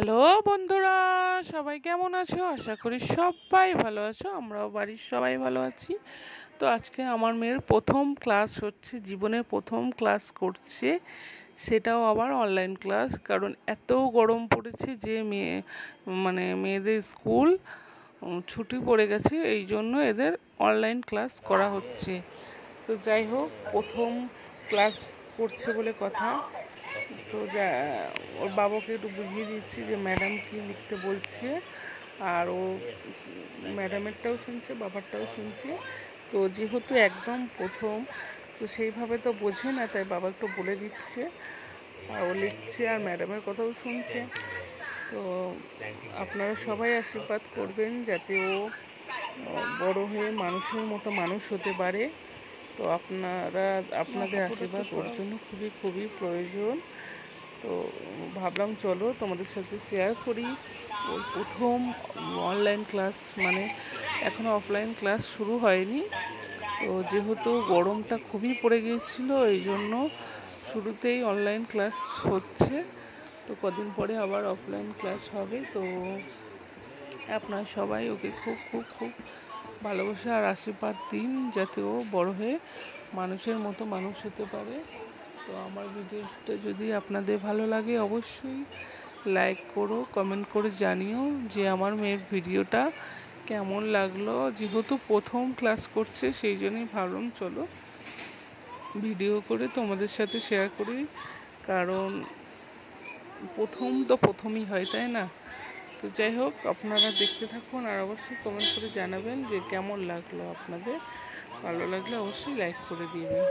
Hello বন্ধুরা, সবাই কেমন আছো? আশা করি সবাই ভালো আছো। আমরাও বাড়ির সবাই ভালো আছি। তো আজকে আমার মেয়ের প্রথম ক্লাস হচ্ছে, জীবনে প্রথম ক্লাস করছে, সেটাও আবার অনলাইন ক্লাস। কারণ এত গরম পড়েছে যে মেয়েদের স্কুল ছুটি পড়ে গেছে, এই জন্য এদের অনলাইন ক্লাস করা হচ্ছে। তো যাই হোক, প্রথম ক্লাস করছে বলে কথা। তো ওর বাবাকে একটু বুঝিয়ে দিচ্ছি যে ম্যাডাম কি লিখতে বলছে, আর ও ম্যাডামেরটাও শুনছে, বাবারটাও শুনছে। তো যেহেতু একদম প্রথম, তো সেইভাবে তো বোঝে না, তাই বাবা একটু বলে দিচ্ছে, আর ও লিখছে আর ম্যাডামের কথাও শুনছে। তো আপনারা সবাই আশীর্বাদ করবেন যাতে ও বড় হয়ে মানুষের মতো মানুষ হতে পারে। তো আপনাদের আশীর্বাদ ওর জন্য খুবই খুবই প্রয়োজন। তো ভাবলাম চলো তোমাদের সাথে শেয়ার করি। ওর প্রথম অনলাইন ক্লাস, মানে এখনও অফলাইন ক্লাস শুরু হয়নি। তো যেহেতু গরমটা খুবই পড়ে গিয়েছিল, এই জন্য শুরুতেই অনলাইন ক্লাস হচ্ছে। তো কদিন পরে আবার অফলাইন ক্লাস হবে। তো আপনারা সবাই ওকে খুব খুব খুব ভালোবাসা আর আশীর্বাদ দিন যাতে ও বড় হয়ে মানুষের মতো মানুষ হতে পারে। তো আমার ভিডিওটা যদি আপনাদের ভালো লাগে, অবশ্যই লাইক করো, কমেন্ট করে জানিও যে আমার মেয়ের ভিডিওটা কেমন লাগলো। যেহেতু প্রথম ক্লাস করছে, সেই জন্যই ভাবলাম চলো ভিডিও করে তোমাদের সাথে শেয়ার করি। কারণ প্রথম তো প্রথমই হয়, তাই না? তো যাই হোক, আপনারা দেখতে থাকুন আর অবশ্যই কমেন্ট করে জানাবেন যে কেমন লাগলো আপনাদের। ভালো লাগলে অবশ্যই লাইক করে দিবেন।